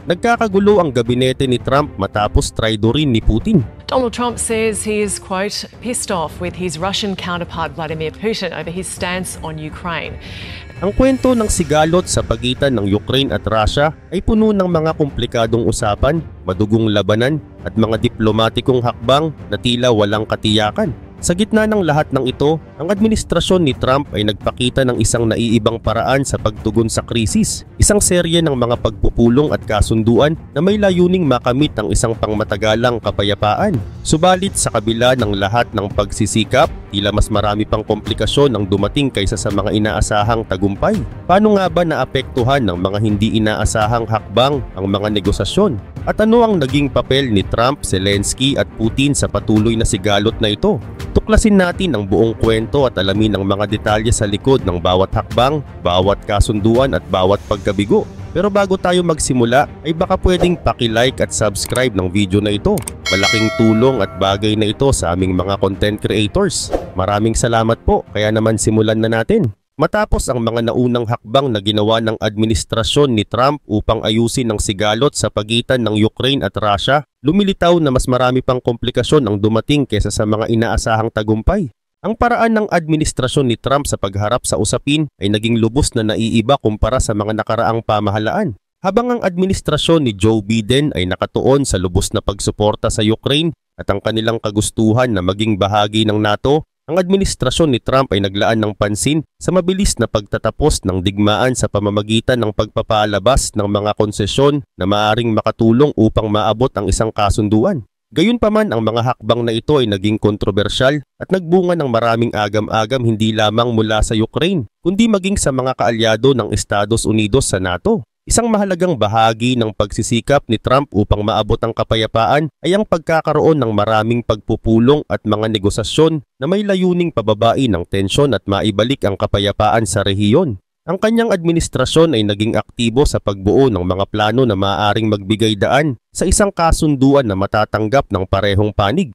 Nagkakagulo ang gabinete ni Trump matapos traidorin ni Putin. Donald Trump says he is, quote, pissed off with his Russian counterpart Vladimir Putin over his stance on Ukraine. Ang kwento ng sigalot sa pagitan ng Ukraine at Russia ay puno ng mga komplikadong usapan, madugong labanan at mga diplomatikong hakbang na tila walang katiyakan. Sa gitna ng lahat ng ito, ang administrasyon ni Trump ay nagpakita ng isang naiibang paraan sa pagtugon sa krisis, isang serye ng mga pagpupulong at kasunduan na may layuning makamit ang isang pangmatagalang kapayapaan. Subalit sa kabila ng lahat ng pagsisikap, tila mas marami pang komplikasyon ang dumating kaysa sa mga inaasahang tagumpay. Paano nga ba naapektuhan ng mga hindi inaasahang hakbang ang mga negosasyon? At ano ang naging papel ni Trump, Zelensky at Putin sa patuloy na sigalot na ito? Tuklasin natin ang buong kwento at alamin ang mga detalye sa likod ng bawat hakbang, bawat kasunduan at bawat pagkabigo. Pero bago tayo magsimula ay baka pwedeng paki-like at subscribe ng video na ito. Malaking tulong at bagay na ito sa aming mga content creators. Maraming salamat po, kaya naman simulan na natin. Matapos ang mga naunang hakbang na ginawa ng administrasyon ni Trump upang ayusin ang sigalot sa pagitan ng Ukraine at Russia, lumilitaw na mas marami pang komplikasyon ang dumating kaysa sa mga inaasahang tagumpay. Ang paraan ng administrasyon ni Trump sa pagharap sa usapin ay naging lubos na naiiba kumpara sa mga nakaraang pamahalaan. Habang ang administrasyon ni Joe Biden ay nakatuon sa lubos na pagsuporta sa Ukraine at ang kanilang kagustuhan na maging bahagi ng NATO, ang administrasyon ni Trump ay naglaan ng pansin sa mabilis na pagtatapos ng digmaan sa pamamagitan ng pagpapalabas ng mga konsesyon na maaaring makatulong upang maabot ang isang kasunduan. Gayunpaman, ang mga hakbang na ito ay naging kontrobersyal at nagbunga ng maraming agam-agam hindi lamang mula sa Ukraine, kundi maging sa mga kaalyado ng Estados Unidos sa NATO. Isang mahalagang bahagi ng pagsisikap ni Trump upang maabot ang kapayapaan ay ang pagkakaroon ng maraming pagpupulong at mga negosasyon na may layuning pababain ng tensyon at maibalik ang kapayapaan sa rehiyon. Ang kanyang administrasyon ay naging aktibo sa pagbuo ng mga plano na maaaring magbigay daan sa isang kasunduan na matatanggap ng parehong panig.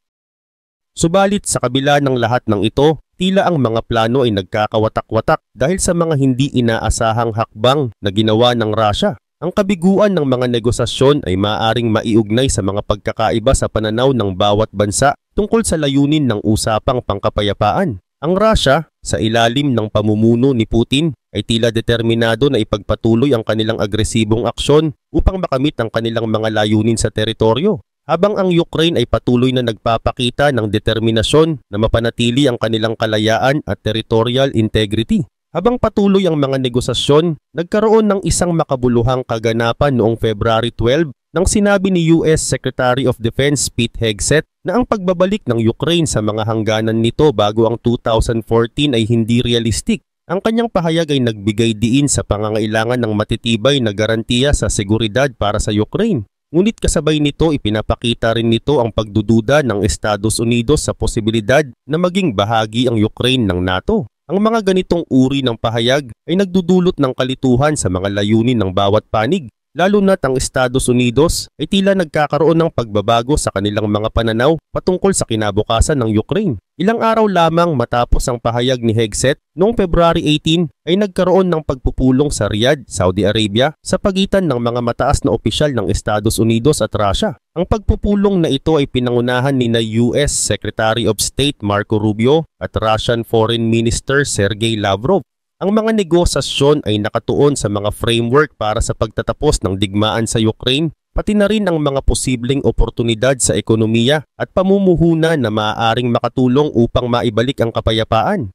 Subalit sa kabila ng lahat ng ito, tila ang mga plano ay nagkakawatak-watak dahil sa mga hindi inaasahang hakbang na ginawa ng Russia. Ang kabiguan ng mga negosasyon ay maaaring maiugnay sa mga pagkakaiba sa pananaw ng bawat bansa tungkol sa layunin ng usapang pangkapayapaan. Ang Russia, sa ilalim ng pamumuno ni Putin, ay tila determinado na ipagpatuloy ang kanilang agresibong aksyon upang makamit ang kanilang mga layunin sa teritoryo. Habang ang Ukraine ay patuloy na nagpapakita ng determinasyon na mapanatili ang kanilang kalayaan at territorial integrity. Habang patuloy ang mga negosasyon, nagkaroon ng isang makabuluhang kaganapan noong February 12 nang sinabi ni US Secretary of Defense Pete Hegseth na ang pagbabalik ng Ukraine sa mga hangganan nito bago ang 2014 ay hindi realistic. Ang kanyang pahayag ay nagbigay diin sa pangangailangan ng matitibay na garantiya sa seguridad para sa Ukraine. Ngunit kasabay nito ipinapakita rin nito ang pagdududa ng Estados Unidos sa posibilidad na maging bahagi ang Ukraine ng NATO. Ang mga ganitong uri ng pahayag ay nagdudulot ng kalituhan sa mga layunin ng bawat panig, lalo na't ang Estados Unidos ay tila nagkakaroon ng pagbabago sa kanilang mga pananaw patungkol sa kinabukasan ng Ukraine. Ilang araw lamang matapos ang pahayag ni Hegseth, noong February 18 ay nagkaroon ng pagpupulong sa Riyadh, Saudi Arabia sa pagitan ng mga mataas na opisyal ng Estados Unidos at Russia. Ang pagpupulong na ito ay pinangunahan ni US Secretary of State Marco Rubio at Russian Foreign Minister Sergey Lavrov. Ang mga negosasyon ay nakatuon sa mga framework para sa pagtatapos ng digmaan sa Ukraine, pati na rin ang mga posibleng oportunidad sa ekonomiya at pamumuhunan na maaaring makatulong upang maibalik ang kapayapaan.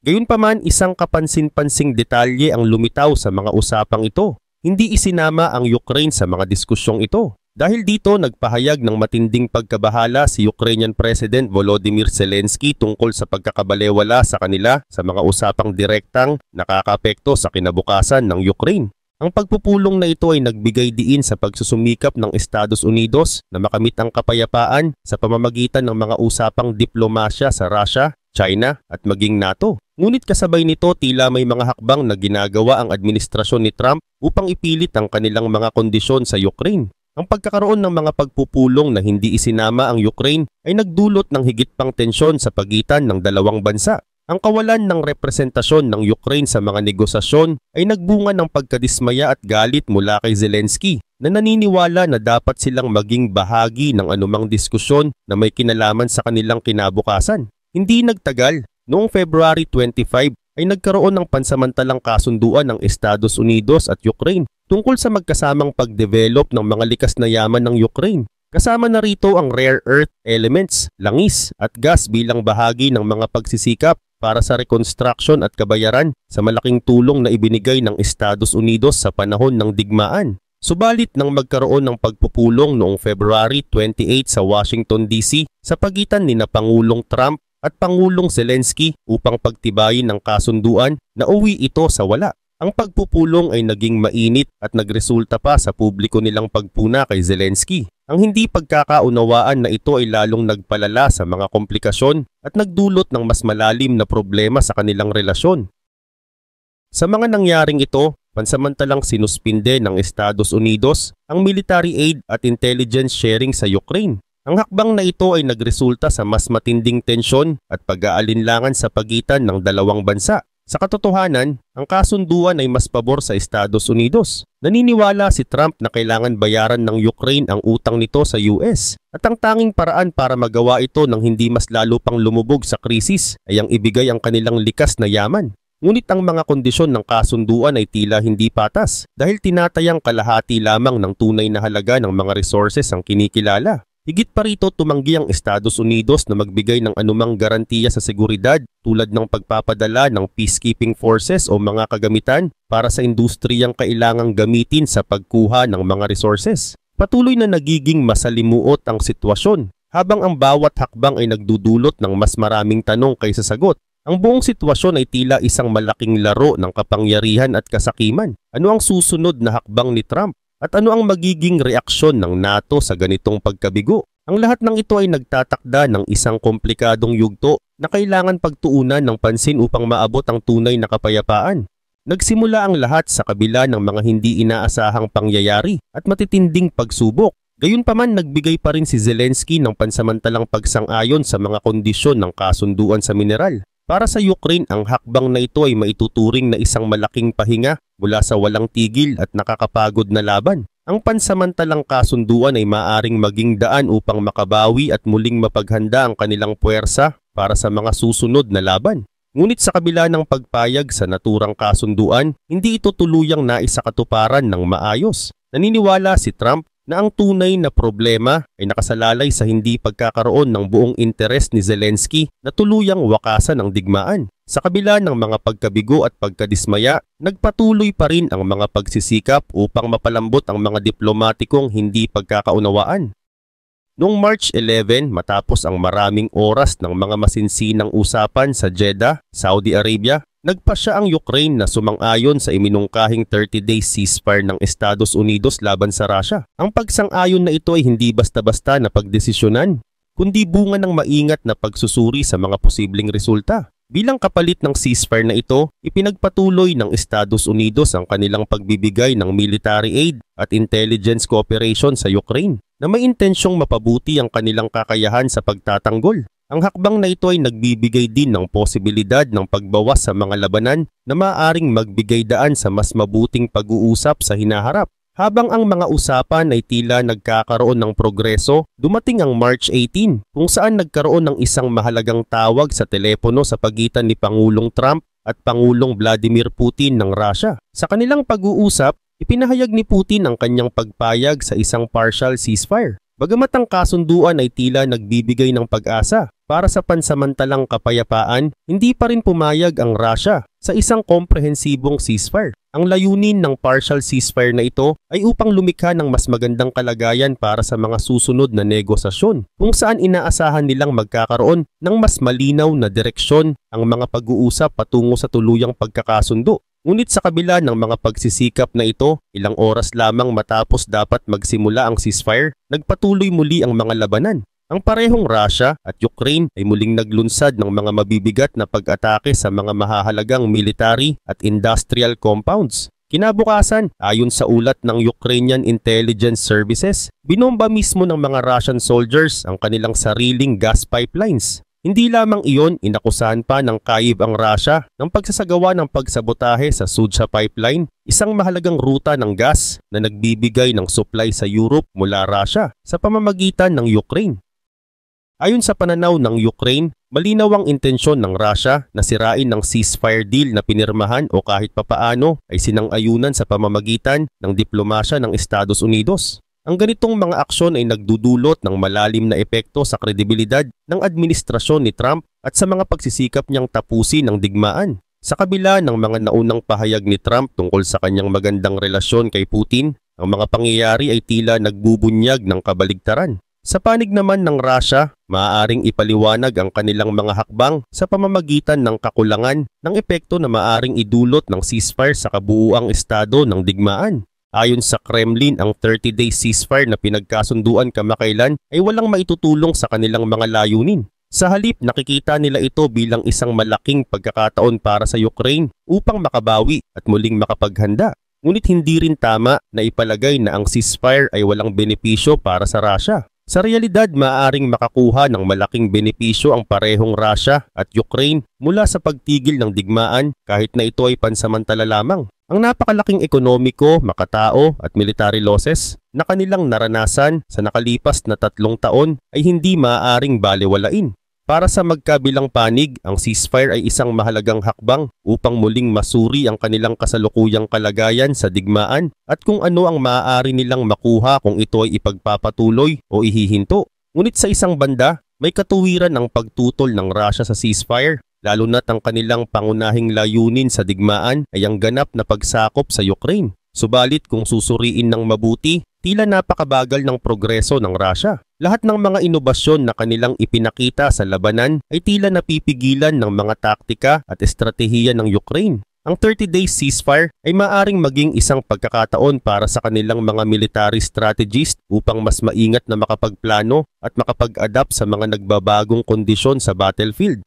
Gayunpaman, isang kapansin-pansing detalye ang lumitaw sa mga usapang ito. Hindi isinama ang Ukraine sa mga diskusyong ito. Dahil dito, nagpahayag ng matinding pagkabahala si Ukrainian President Volodymyr Zelensky tungkol sa pagkakabalewala sa kanila sa mga usapang direktang nakakaapekto sa kinabukasan ng Ukraine. Ang pagpupulong na ito ay nagbigay diin sa pagsusumikap ng Estados Unidos na makamit ang kapayapaan sa pamamagitan ng mga usapang diplomasya sa Russia, China at maging NATO. Ngunit kasabay nito tila may mga hakbang na ginagawa ang administrasyon ni Trump upang ipilit ang kanilang mga kondisyon sa Ukraine. Ang pagkakaroon ng mga pagpupulong na hindi isinama ang Ukraine ay nagdulot ng higit pang tensyon sa pagitan ng dalawang bansa. Ang kawalan ng representasyon ng Ukraine sa mga negosasyon ay nagbunga ng pagkadismaya at galit mula kay Zelensky na naniniwala na dapat silang maging bahagi ng anumang diskusyon na may kinalaman sa kanilang kinabukasan. Hindi nagtagal, noong February 25 ay nagkaroon ng pansamantalang kasunduan ng Estados Unidos at Ukraine tungkol sa magkasamang pagdevelop ng mga likas na yaman ng Ukraine. Kasama na rito ang rare earth elements, langis at gas bilang bahagi ng mga pagsisikap para sa reconstruction at kabayaran sa malaking tulong na ibinigay ng Estados Unidos sa panahon ng digmaan. Subalit nang magkaroon ng pagpupulong noong February 28 sa Washington DC sa pagitan ni Pangulong Trump at Pangulong Zelensky upang pagtibayin ng kasunduan, nauwi ito sa wala. Ang pagpupulong ay naging mainit at nagresulta pa sa publiko nilang pagpuna kay Zelensky. Ang hindi pagkakaunawaan na ito ay lalong nagpalala sa mga komplikasyon at nagdulot ng mas malalim na problema sa kanilang relasyon. Sa mga nangyaring ito, pansamantalang sinuspinde ng Estados Unidos ang military aid at intelligence sharing sa Ukraine. Ang hakbang na ito ay nagresulta sa mas matinding tensyon at pag-aalinlangan sa pagitan ng dalawang bansa. Sa katotohanan, ang kasunduan ay mas pabor sa Estados Unidos. Naniniwala si Trump na kailangan bayaran ng Ukraine ang utang nito sa US at ang tanging paraan para magawa ito ng hindi mas lalo pang lumubog sa krisis ay ang ibigay ang kanilang likas na yaman. Ngunit ang mga kondisyon ng kasunduan ay tila hindi patas dahil tinatayang kalahati lamang ng tunay na halaga ng mga resources ang kinikilala. Higit pa rito, tumanggi ang Estados Unidos na magbigay ng anumang garantiya sa seguridad tulad ng pagpapadala ng peacekeeping forces o mga kagamitan para sa industriyang kailangang gamitin sa pagkuha ng mga resources. Patuloy na nagiging masalimuot ang sitwasyon habang ang bawat hakbang ay nagdudulot ng mas maraming tanong kaysa sagot. Ang buong sitwasyon ay tila isang malaking laro ng kapangyarihan at kasakiman. Ano ang susunod na hakbang ni Trump? At ano ang magiging reaksyon ng NATO sa ganitong pagkabigo? Ang lahat ng ito ay nagtatakda ng isang komplikadong yugto na kailangan pagtuunan ng pansin upang maabot ang tunay na kapayapaan. Nagsimula ang lahat sa kabila ng mga hindi inaasahang pangyayari at matitinding pagsubok. Gayunpaman, nagbigay pa rin si Zelensky ng pansamantalang pagsang-ayon sa mga kondisyon ng kasunduan sa mineral. Para sa Ukraine, ang hakbang na ito ay maituturing na isang malaking pahinga mula sa walang tigil at nakakapagod na laban. Ang pansamantalang kasunduan ay maaring maging daan upang makabawi at muling mapaghanda ang kanilang puwersa para sa mga susunod na laban. Ngunit sa kabila ng pagpayag sa naturang kasunduan, hindi ito tuluyang naisakatuparan ng maayos. Naniniwala si Trump na ang tunay na problema ay nakasalalay sa hindi pagkakaroon ng buong interes ni Zelensky na tuluyang wakasan ang digmaan. Sa kabila ng mga pagkabigo at pagkadismaya, nagpatuloy pa rin ang mga pagsisikap upang mapalambot ang mga diplomatikong hindi pagkakaunawaan. Noong March 11, matapos ang maraming oras ng mga masinsinang usapan sa Jeddah, Saudi Arabia, nagpasya ang Ukraine na sumang-ayon sa iminungkahing 30-day ceasefire ng Estados Unidos laban sa Russia. Ang pagsang-ayon na ito ay hindi basta-basta na pagdesisyonan, kundi bunga ng maingat na pagsusuri sa mga posibleng resulta. Bilang kapalit ng ceasefire na ito, ipinagpatuloy ng Estados Unidos ang kanilang pagbibigay ng military aid at intelligence cooperation sa Ukraine na may intensyong mapabuti ang kanilang kakayahan sa pagtatanggol. Ang hakbang na ito ay nagbibigay din ng posibilidad ng pagbawas sa mga labanan na maaaring magbigay daan sa mas mabuting pag-uusap sa hinaharap. Habang ang mga usapan ay tila nagkakaroon ng progreso, dumating ang March 18 kung saan nagkaroon ng isang mahalagang tawag sa telepono sa pagitan ni Pangulong Trump at Pangulong Vladimir Putin ng Russia. Sa kanilang pag-uusap, ipinahayag ni Putin ang kanyang pagpayag sa isang partial ceasefire. Bagamat ang kasunduan ay tila nagbibigay ng pag-asa para sa pansamantalang kapayapaan, hindi pa rin pumayag ang Russia sa isang komprehensibong ceasefire. Ang layunin ng partial ceasefire na ito ay upang lumikha ng mas magandang kalagayan para sa mga susunod na negosasyon, kung saan inaasahan nilang magkakaroon ng mas malinaw na direksyon ang mga pag-uusap patungo sa tuluyang pagkakasundo. Ngunit sa kabila ng mga pagsisikap na ito, ilang oras lamang matapos dapat magsimula ang ceasefire, nagpatuloy muli ang mga labanan. Ang parehong Russia at Ukraine ay muling naglunsad ng mga mabibigat na pag-atake sa mga mahahalagang military at industrial compounds. Kinabukasan, ayon sa ulat ng Ukrainian Intelligence Services, binomba mismo ng mga Russian soldiers ang kanilang sariling gas pipelines. Hindi lamang iyon, inakusahan pa ng Kyiv ang Russia ng pagsasagawa ng pagsabotahe sa Sudzha Pipeline, isang mahalagang ruta ng gas na nagbibigay ng supply sa Europe mula Russia sa pamamagitan ng Ukraine. Ayon sa pananaw ng Ukraine, malinaw ang intensyon ng Russia na sirain ng ceasefire deal na pinirmahan o kahit papaano ay sinang-ayunan sa pamamagitan ng diplomasya ng Estados Unidos. Ang ganitong mga aksyon ay nagdudulot ng malalim na epekto sa kredibilidad ng administrasyon ni Trump at sa mga pagsisikap niyang tapusin ang digmaan. Sa kabila ng mga naunang pahayag ni Trump tungkol sa kanyang magandang relasyon kay Putin, ang mga pangyayari ay tila nagbubunyag ng kabaligtaran. Sa panig naman ng Russia, maaaring ipaliwanag ang kanilang mga hakbang sa pamamagitan ng kakulangan ng epekto na maaaring idulot ng ceasefire sa kabuuang estado ng digmaan. Ayon sa Kremlin, ang 30-day ceasefire na pinagkasunduan kamakailan ay walang maitutulong sa kanilang mga layunin. Sa halip, nakikita nila ito bilang isang malaking pagkakataon para sa Ukraine upang makabawi at muling makapaghanda. Ngunit hindi rin tama na ipalagay na ang ceasefire ay walang benepisyo para sa Russia. Sa realidad, maaaring makakuha ng malaking benepisyo ang parehong Russia at Ukraine mula sa pagtigil ng digmaan kahit na ito ay pansamantala lamang. Ang napakalaking ekonomiko, makatao at military losses na kanilang naranasan sa nakalipas na 3 taon ay hindi maaaring balewalain. Para sa magkabilang panig, ang ceasefire ay isang mahalagang hakbang upang muling masuri ang kanilang kasalukuyang kalagayan sa digmaan at kung ano ang maaari nilang makuha kung ito ay ipagpapatuloy o ihihinto. Ngunit sa isang banda, may katuwiran ang pagtutol ng Russia sa ceasefire, lalo na't ang kanilang pangunahing layunin sa digmaan ay ang ganap na pagsakop sa Ukraine. Subalit kung susuriin ng mabuti, tila napakabagal ng progreso ng Russia. Lahat ng mga inobasyon na kanilang ipinakita sa labanan ay tila napipigilan ng mga taktika at estratehiya ng Ukraine. Ang 30-day ceasefire ay maaring maging isang pagkakataon para sa kanilang mga military strategist upang mas maingat na makapagplano at makapag-adapt sa mga nagbabagong kondisyon sa battlefield.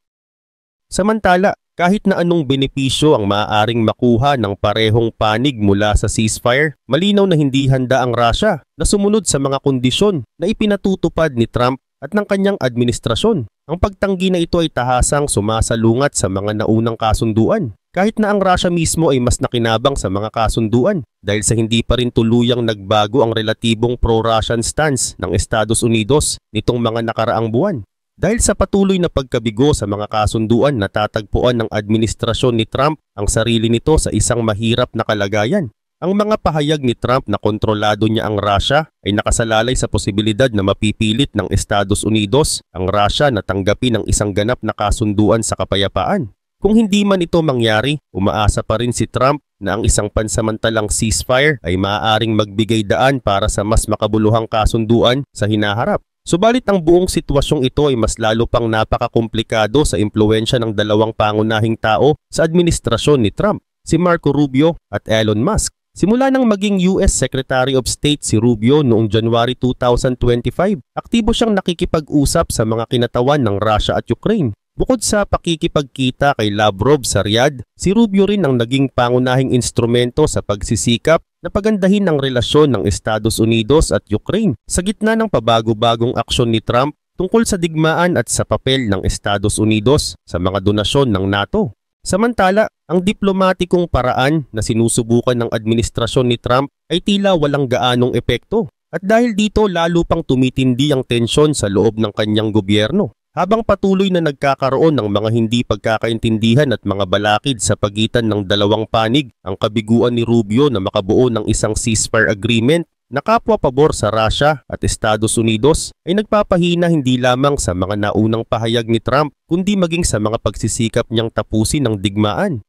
Samantala, kahit na anong benepisyo ang maaaring makuha ng parehong panig mula sa ceasefire, malinaw na hindi handa ang Russia na sumunod sa mga kondisyon na ipinatutupad ni Trump at ng kanyang administrasyon. Ang pagtanggi na ito ay tahasang sumasalungat sa mga naunang kasunduan. Kahit na ang Russia mismo ay mas nakinabang sa mga kasunduan dahil sa hindi pa rin tuluyang nagbago ang relatibong pro-Russian stance ng Estados Unidos nitong mga nakaraang buwan. Dahil sa patuloy na pagkabigo sa mga kasunduan, natatagpuan ng administrasyon ni Trump ang sarili nito sa isang mahirap na kalagayan. Ang mga pahayag ni Trump na kontrolado niya ang Russia ay nakasalalay sa posibilidad na mapipilit ng Estados Unidos ang Russia na tanggapin ang isang ganap na kasunduan sa kapayapaan. Kung hindi man ito mangyari, umaasa pa rin si Trump na ang isang pansamantalang ceasefire ay maaaring magbigay daan para sa mas makabuluhang kasunduan sa hinaharap. Subalit ang buong sitwasyong ito ay mas lalo pang napakakomplikado sa impluwensya ng dalawang pangunahing tao sa administrasyon ni Trump, si Marco Rubio at Elon Musk. Simula nang maging US Secretary of State si Rubio noong January 2025, aktibo siyang nakikipag-usap sa mga kinatawan ng Russia at Ukraine. Bukod sa pakikipagkita kay Lavrov sa Riyadh, si Rubio rin ang naging pangunahing instrumento sa pagsisikap na pagandahin ang relasyon ng Estados Unidos at Ukraine sa gitna ng pabago-bagong aksyon ni Trump tungkol sa digmaan at sa papel ng Estados Unidos sa mga donasyon ng NATO. Samantala, ang diplomatikong paraan na sinusubukan ng administrasyon ni Trump ay tila walang gaanong epekto at dahil dito lalo pang tumitindi ang tensyon sa loob ng kanyang gobyerno. Habang patuloy na nagkakaroon ng mga hindi pagkakaintindihan at mga balakid sa pagitan ng dalawang panig, ang kabiguan ni Rubio na makabuo ng isang ceasefire agreement na kapwa-pabor sa Russia at Estados Unidos ay nagpapahina hindi lamang sa mga naunang pahayag ni Trump kundi maging sa mga pagsisikap niyang tapusin ang digmaan.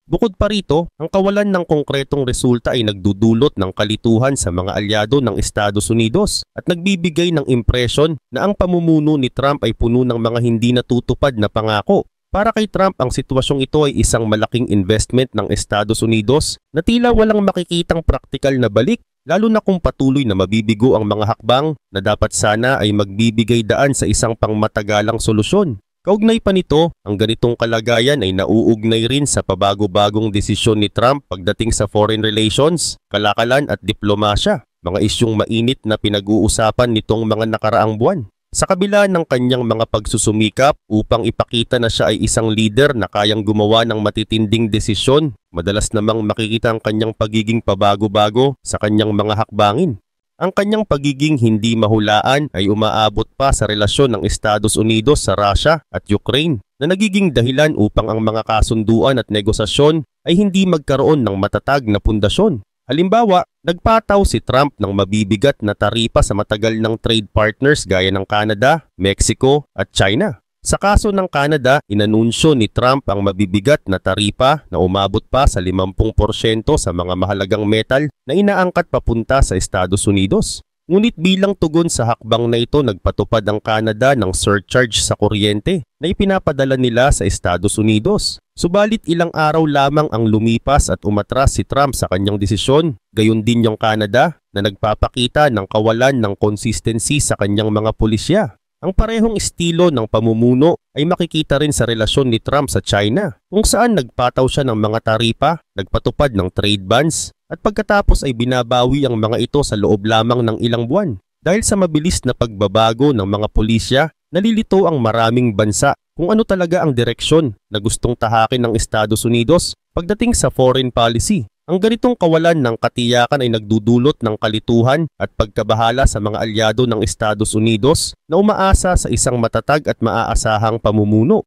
Bukod pa rito, ang kawalan ng konkretong resulta ay nagdudulot ng kalituhan sa mga alyado ng Estados Unidos at nagbibigay ng impresyon na ang pamumuno ni Trump ay puno ng mga hindi natutupad na pangako. Para kay Trump, ang sitwasyong ito ay isang malaking investment ng Estados Unidos na tila walang makikitang praktikal na balik, lalo na kung patuloy na mabibigo ang mga hakbang na dapat sana ay magbibigay daan sa isang pangmatagalang solusyon. Kaugnay pa nito, ang ganitong kalagayan ay nauugnay rin sa pabago-bagong desisyon ni Trump pagdating sa foreign relations, kalakalan at diplomasya, mga isyong mainit na pinag-uusapan nitong mga nakaraang buwan. Sa kabila ng kanyang mga pagsusumikap upang ipakita na siya ay isang leader na kayang gumawa ng matitinding desisyon, madalas namang makikita ang kanyang pagiging pabago-bago sa kanyang mga hakbangin. Ang kanyang pagiging hindi mahulaan ay umaabot pa sa relasyon ng Estados Unidos sa Russia at Ukraine na nagiging dahilan upang ang mga kasunduan at negosasyon ay hindi magkaroon ng matatag na pundasyon. Halimbawa, nagpataw si Trump ng mabibigat na taripa sa matagal ng trade partners gaya ng Canada, Mexico at China. Sa kaso ng Canada, inanunsyo ni Trump ang mabibigat na taripa na umabot pa sa 50% sa mga mahalagang metal na inaangkat papunta sa Estados Unidos. Ngunit bilang tugon sa hakbang na ito, nagpatupad ang Canada ng surcharge sa kuryente na ipinapadala nila sa Estados Unidos. Subalit ilang araw lamang ang lumipas at umatras si Trump sa kanyang desisyon, gayon din yung Canada na nagpapakita ng kawalan ng consistency sa kanyang mga pulisya. Ang parehong estilo ng pamumuno ay makikita rin sa relasyon ni Trump sa China, kung saan nagpataw siya ng mga taripa, nagpatupad ng trade bans, at pagkatapos ay binabawi ang mga ito sa loob lamang ng ilang buwan. Dahil sa mabilis na pagbabago ng mga pulisya, nalilito ang maraming bansa kung ano talaga ang direksyon na gustong tahakin ng Estados Unidos pagdating sa foreign policy. Ang ganitong kawalan ng katiyakan ay nagdudulot ng kalituhan at pagkabahala sa mga alyado ng Estados Unidos na umaasa sa isang matatag at maaasahang pamumuno.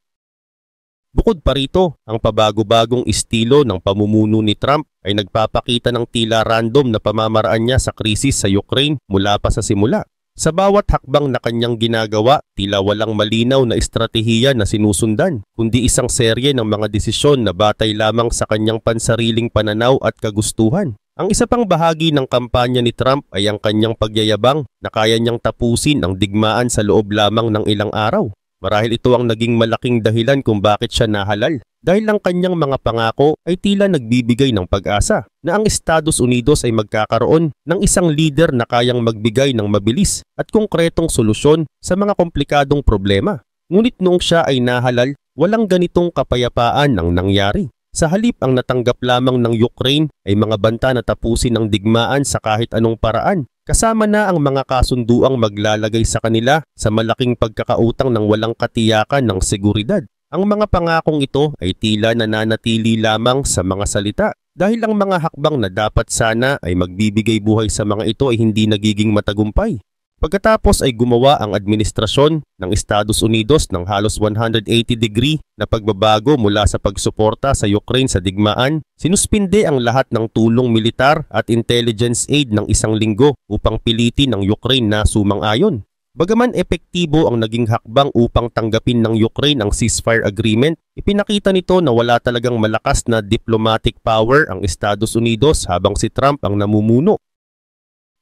Bukod pa rito, ang pabago-bagong estilo ng pamumuno ni Trump ay nagpapakita ng tila random na pamamaraan niya sa krisis sa Ukraine mula pa sa simula. Sa bawat hakbang na kanyang ginagawa, tila walang malinaw na estratehiya na sinusundan, kundi isang serye ng mga desisyon na batay lamang sa kanyang pansariling pananaw at kagustuhan. Ang isa pang bahagi ng kampanya ni Trump ay ang kanyang pagyayabang na kaya niyang tapusin ang digmaan sa loob lamang ng ilang araw. Marahil ito ang naging malaking dahilan kung bakit siya nahalal. Dahil ang kanyang mga pangako ay tila nagbibigay ng pag-asa na ang Estados Unidos ay magkakaroon ng isang leader na kayang magbigay ng mabilis at konkretong solusyon sa mga komplikadong problema. Ngunit noong siya ay nahalal, walang ganitong kapayapaan ang nangyari. Sa halip, ang natanggap lamang ng Ukraine ay mga banta na tapusin ang digmaan sa kahit anong paraan. Kasama na ang mga kasunduang maglalagay sa kanila sa malaking pagkakautang ng walang katiyakan ng seguridad. Ang mga pangakong ito ay tila nananatili lamang sa mga salita dahil ang mga hakbang na dapat sana ay magbibigay buhay sa mga ito ay hindi nagiging matagumpay. Pagkatapos ay gumawa ang administrasyon ng Estados Unidos ng halos 180-degree na pagbabago mula sa pagsuporta sa Ukraine sa digmaan, sinuspinde ang lahat ng tulong militar at intelligence aid ng isang linggo upang pilitin ng Ukraine na sumang-ayon. Bagaman epektibo ang naging hakbang upang tanggapin ng Ukraine ang ceasefire agreement, ipinakita nito na wala talagang malakas na diplomatic power ang Estados Unidos habang si Trump ang namumuno.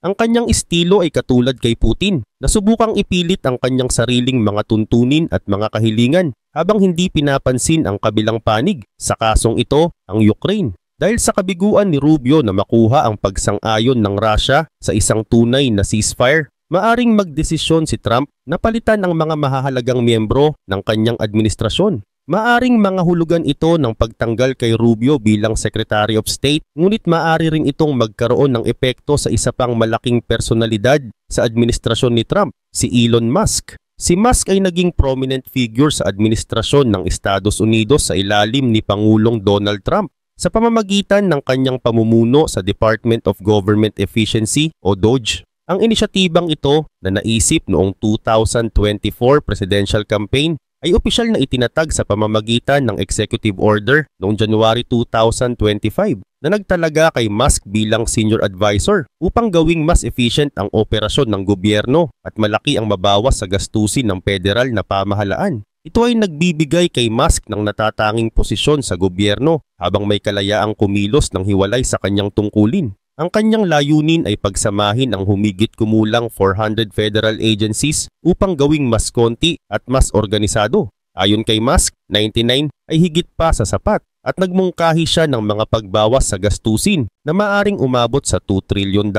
Ang kanyang estilo ay katulad kay Putin, na subukang ipilit ang kanyang sariling mga tuntunin at mga kahilingan habang hindi pinapansin ang kabilang panig, sa kasong ito, ang Ukraine. Dahil sa kabiguan ni Rubio na makuha ang pagsang-ayon ng Russia sa isang tunay na ceasefire, maaring magdesisyon si Trump na palitan ang mga mahahalagang miyembro ng kanyang administrasyon. Maaring mga hulugan ito ng pagtanggal kay Rubio bilang Secretary of State, ngunit maaari rin itong magkaroon ng epekto sa isa pang malaking personalidad sa administrasyon ni Trump, si Elon Musk. Si Musk ay naging prominent figure sa administrasyon ng Estados Unidos sa ilalim ni Pangulong Donald Trump sa pamamagitan ng kanyang pamumuno sa Department of Government Efficiency o DOGE. Ang inisyatibang ito na naisip noong 2024 presidential campaign ay opisyal na itinatag sa pamamagitan ng executive order noong January 2025 na nagtalaga kay Musk bilang senior advisor upang gawing mas efficient ang operasyon ng gobyerno at malaki ang mabawas sa gastusin ng federal na pamahalaan. Ito ay nagbibigay kay Musk ng natatanging posisyon sa gobyerno habang may kalayaang kumilos ng hiwalay sa kanyang tungkulin. Ang kanyang layunin ay pagsamahin ang humigit kumulang 400 federal agencies upang gawing mas konti at mas organisado. Ayon kay Musk, 99 ay higit pa sa sapat at nagmungkahi siya ng mga pagbawas sa gastusin na maaring umabot sa $2 trillion,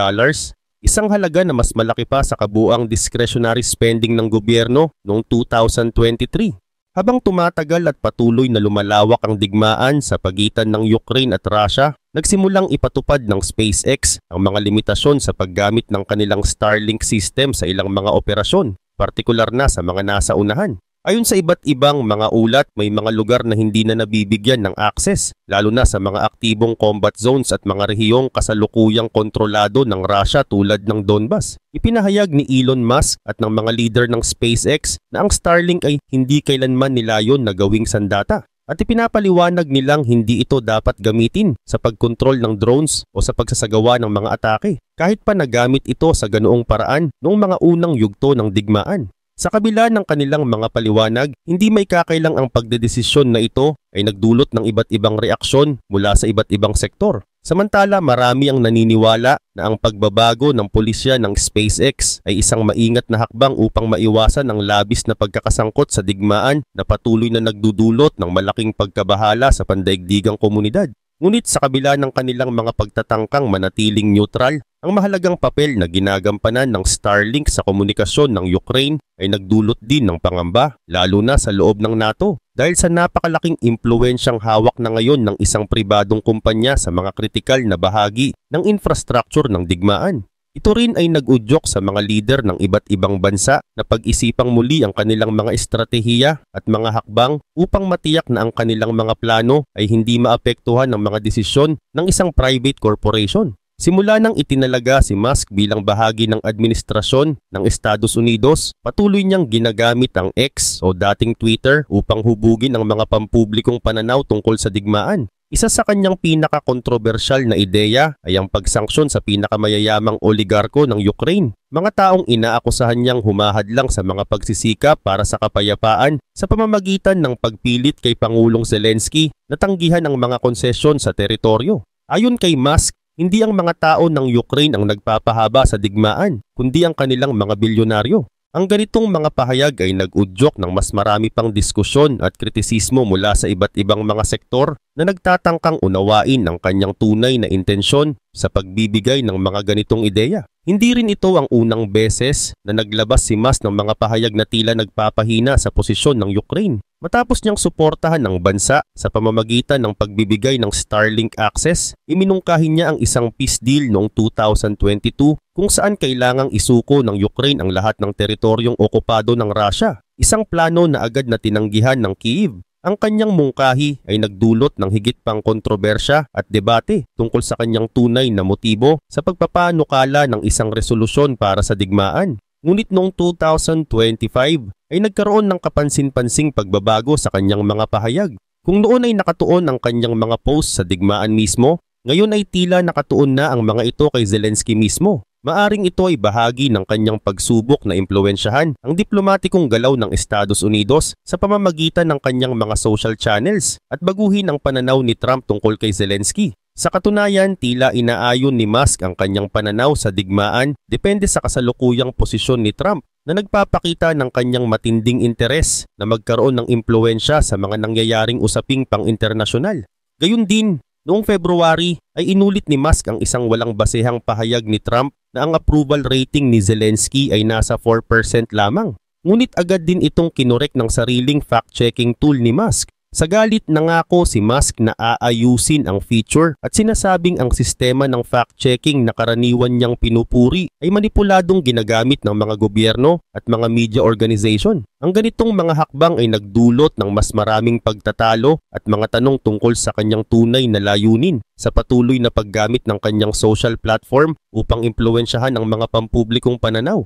isang halaga na mas malaki pa sa kabuuang discretionary spending ng gobyerno noong 2023. Habang tumatagal at patuloy na lumalawak ang digmaan sa pagitan ng Ukraine at Russia, nagsimulang ipatupad ng SpaceX ang mga limitasyon sa paggamit ng kanilang Starlink system sa ilang mga operasyon. partikular na sa mga nasa unahan. Ayon sa iba't ibang mga ulat, may mga lugar na hindi na nabibigyan ng access, lalo na sa mga aktibong combat zones at mga rehiyong kasalukuyang kontrolado ng Russia tulad ng Donbas. Ipinahayag ni Elon Musk at ng mga leader ng SpaceX na ang Starlink ay hindi kailanman nilayon na gawing sandata. At ipinapaliwanag nilang hindi ito dapat gamitin sa pagkontrol ng drones o sa pagsasagawa ng mga atake, kahit pa nagamit ito sa ganoong paraan noong mga unang yugto ng digmaan. Sa kabila ng kanilang mga paliwanag, hindi may kakailang ang pagdedesisyon na ito ay nagdulot ng iba't ibang reaksyon mula sa iba't ibang sektor. Samantala, marami ang naniniwala na ang pagbabago ng pulisya ng SpaceX ay isang maingat na hakbang upang maiwasan ang labis na pagkakasangkot sa digmaan na patuloy na nagdudulot ng malaking pagkabahala sa pandaigdigang komunidad. Ngunit sa kabila ng kanilang mga pagtatangkang manatiling neutral, ang mahalagang papel na ginagampanan ng Starlink sa komunikasyon ng Ukraine ay nagdulot din ng pangamba, lalo na sa loob ng NATO, dahil sa napakalaking impluwensyang hawak na ngayon ng isang pribadong kumpanya sa mga kritikal na bahagi ng infrastructure ng digmaan. Ito rin ay nag-udyok sa mga lider ng iba't ibang bansa na pag-isipang muli ang kanilang mga estratehiya at mga hakbang upang matiyak na ang kanilang mga plano ay hindi maapektuhan ng mga desisyon ng isang private corporation. Simula nang itinalaga si Musk bilang bahagi ng administrasyon ng Estados Unidos, patuloy niyang ginagamit ang X o dating Twitter upang hubugin ang mga pampublikong pananaw tungkol sa digmaan. Isa sa kanyang pinaka-kontrobersyal na ideya ay ang pagsanksyon sa pinakamayayamang oligarko ng Ukraine. Mga taong inaakusahan niyang humahadlang sa mga pagsisikap para sa kapayapaan sa pamamagitan ng pagpilit kay Pangulong Zelensky na tanggihan ang mga konsesyon sa teritoryo. Ayon kay Musk, hindi ang mga tao ng Ukraine ang nagpapahaba sa digmaan, kundi ang kanilang mga bilyonaryo. Ang ganitong mga pahayag ay nag-udyok ng mas marami pang diskusyon at kritisismo mula sa iba't ibang mga sektor na nagtatangkang unawain ang kanyang tunay na intensyon sa pagbibigay ng mga ganitong ideya. Hindi rin ito ang unang beses na naglabas si Musk ng mga pahayag na tila nagpapahina sa posisyon ng Ukraine. Matapos niyang suportahan ang bansa sa pamamagitan ng pagbibigay ng Starlink access, iminungkahi niya ang isang peace deal noong 2022 kung saan kailangang isuko ng Ukraine ang lahat ng teritoryong okupado ng Russia, isang plano na agad na tinanggihan ng Kyiv. Ang kanyang mungkahi ay nagdulot ng higit pang kontrobersya at debate tungkol sa kanyang tunay na motibo sa pagpapanukala ng isang resolusyon para sa digmaan. Ngunit noong 2025 ay nagkaroon ng kapansin-pansing pagbabago sa kanyang mga pahayag. Kung noon ay nakatuon ang kanyang mga post sa digmaan mismo, ngayon ay tila nakatuon na ang mga ito kay Zelensky mismo. Maaring ito ay bahagi ng kanyang pagsubok na impluwensyahan ang diplomatikong galaw ng Estados Unidos sa pamamagitan ng kanyang mga social channels at baguhin ang pananaw ni Trump tungkol kay Zelensky. Sa katunayan, tila inaayon ni Musk ang kanyang pananaw sa digmaan depende sa kasalukuyang posisyon ni Trump na nagpapakita ng kanyang matinding interes na magkaroon ng impluwensya sa mga nangyayaring usaping pang-internasyonal. Gayun din, noong February ay inulit ni Musk ang isang walang basehang pahayag ni Trump na ang approval rating ni Zelensky ay nasa 4% lamang. Ngunit agad din itong kinorek ng sariling fact-checking tool ni Musk. Sa galit, nangako si Musk na aayusin ang feature at sinasabing ang sistema ng fact-checking na karaniwan niyang pinupuri ay manipuladong ginagamit ng mga gobyerno at mga media organization. Ang ganitong mga hakbang ay nagdulot ng mas maraming pagtatalo at mga tanong tungkol sa kanyang tunay na layunin sa patuloy na paggamit ng kanyang social platform upang impluwensyahan ang mga pampublikong pananaw.